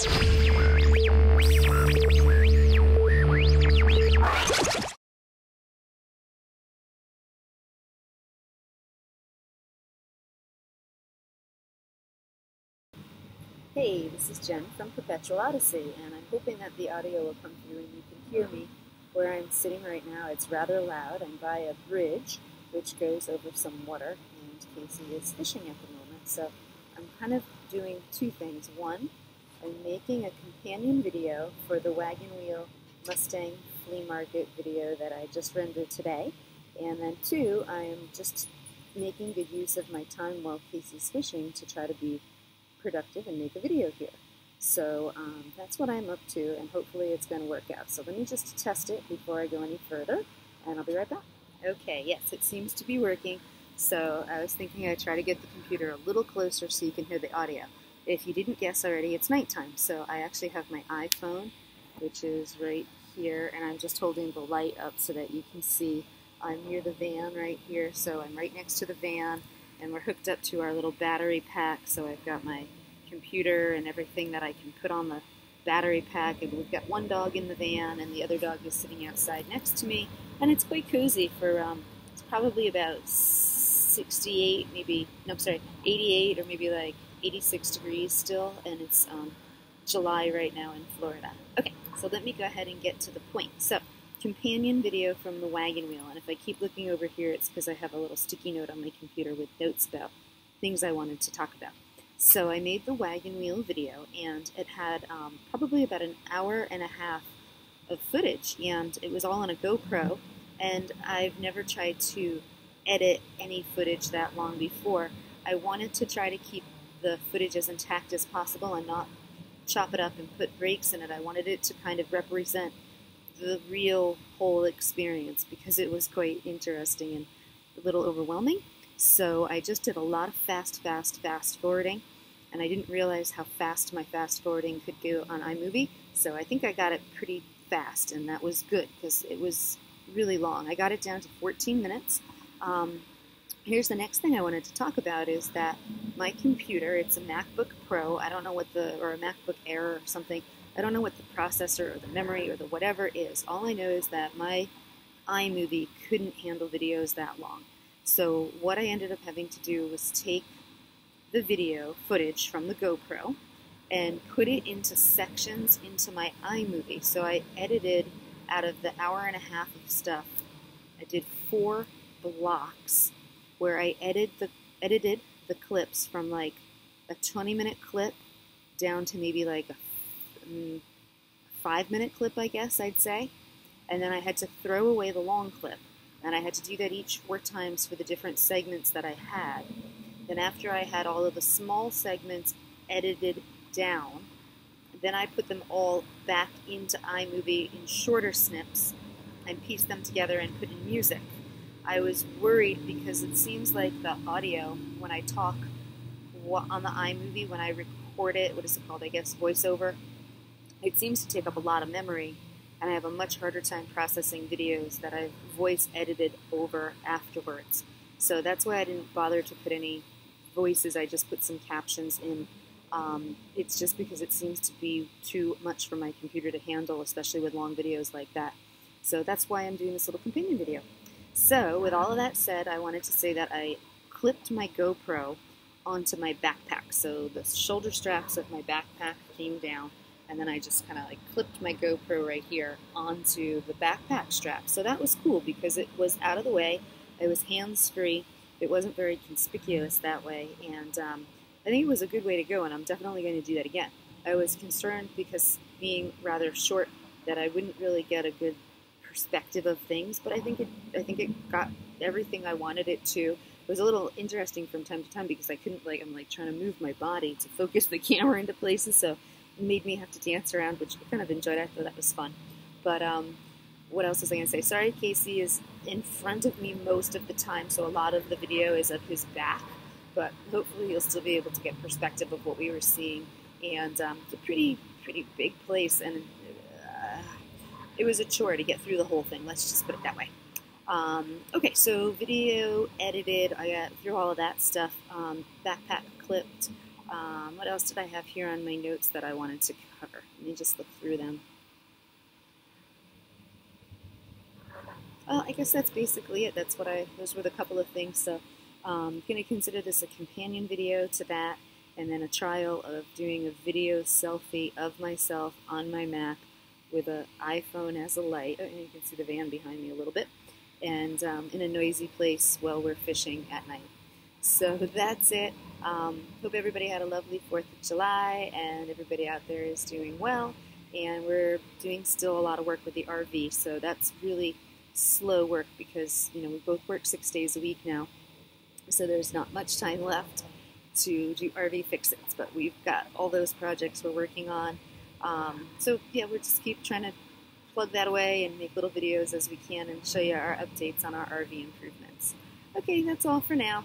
Hey, this is Jen from Perpetual Odyssey, and I'm hoping that the audio will come through and you can hear me. Where I'm sitting right now, it's rather loud. I'm by a bridge which goes over some water, and Casey is fishing at the moment. So I'm kind of doing two things. One, I'm making a companion video for the Wagon Wheel Mustang flea market video that I just rendered today. And then two, I'm just making good use of my time while Casey's fishing to try to be productive and make a video here. So that's what I'm up to, and hopefully it's going to work out. So let me just test it before I go any further, and I'll be right back. Okay, yes, it seems to be working. So I was thinking I'd try to get the computer a little closer so you can hear the audio. If you didn't guess already, it's nighttime, so I actually have my iPhone, which is right here, and I'm just holding the light up so that you can see I'm near the van right here, so I'm right next to the van. And we're hooked up to our little battery pack, so I've got my computer and everything that I can put on the battery pack, and we've got one dog in the van, and the other dog is sitting outside next to me, and it's quite cozy for, it's probably about 68, maybe, no, sorry, 88 or maybe like 86 degrees still, and it's July right now in Florida. Okay, so let me go ahead and get to the point. So, companion video from the Wagon Wheel, and if I keep looking over here, it's because I have a little sticky note on my computer with notes about things I wanted to talk about. So I made the Wagon Wheel video, and it had probably about an hour and a half of footage, and it was all on a GoPro, and I've never tried to edit any footage that long before. I wanted to try to keep the footage as intact as possible and not chop it up and put breaks in it. I wanted it to kind of represent the real whole experience because it was quite interesting and a little overwhelming. So I just did a lot of fast forwarding, and I didn't realize how fast my fast forwarding could go on iMovie. So I think I got it pretty fast, and that was good because it was really long. I got it down to 14 minutes. Here's the next thing I wanted to talk about is that my computer, it's a MacBook Pro, I don't know what or a MacBook Air or something, I don't know what the processor or the memory or the whatever is. All I know is that my iMovie couldn't handle videos that long. So what I ended up having to do was take the video footage from the GoPro and put it into sections into my iMovie. So I edited out of the hour and a half of stuff. I did 4 blocks where I edited the clips from like a 20-minute clip down to maybe like a 5-minute clip, I guess I'd say, and then I had to throw away the long clip, and I had to do that each 4 times for the different segments that I had. Then after I had all of the small segments edited down, then I put them all back into iMovie in shorter snips and pieced them together and put in music. I was worried because it seems like the audio, when I talk on the iMovie, when I record it, what is it called, I guess, voiceover, it seems to take up a lot of memory, and I have a much harder time processing videos that I've voice edited over afterwards. So that's why I didn't bother to put any voices, I just put some captions in. It's just because it seems to be too much for my computer to handle, especially with long videos like that. So that's why I'm doing this little companion video. So with all of that said, I wanted to say that I clipped my GoPro onto my backpack. So the shoulder straps of my backpack came down, and then I just kind of like clipped my GoPro right here onto the backpack strap. So that was cool because it was out of the way. It was hands-free. It wasn't very conspicuous that way. And I think it was a good way to go, and I'm definitely going to do that again. I was concerned because being rather short that I wouldn't really get a good perspective of things, but I think it got everything I wanted it to. It was a little interesting from time to time because I couldn't, like, I'm like trying to move my body to focus the camera into places, so it made me have to dance around, which I kind of enjoyed. I thought that was fun. But what else was I going to say? Sorry, Casey is in front of me most of the time, so a lot of the video is of his back, but hopefully he'll still be able to get perspective of what we were seeing. And it's a pretty big place, and it was a chore to get through the whole thing. Let's just put it that way. Okay, so video edited, I got through all of that stuff, backpack clipped, What else did I have here on my notes that I wanted to cover? Let me just look through them. Well, I guess that's basically it. Those were the couple of things. So I'm going to consider this a companion video to that, and then a trial of doing a video selfie of myself on my Mac with an iPhone as a light. Oh, and you can see the van behind me a little bit, and in a noisy place while we're fishing at night. So that's it. Hope everybody had a lovely 4th of July, and everybody out there is doing well. And we're doing still a lot of work with the RV, so that's really slow work because we both work 6 days a week now, so there's not much time left to do RV fix-its, but we've got all those projects we're working on. So yeah, we'll just keep trying to plug that away and make little videos as we can and show you our updates on our RV improvements. Okay, that's all for now.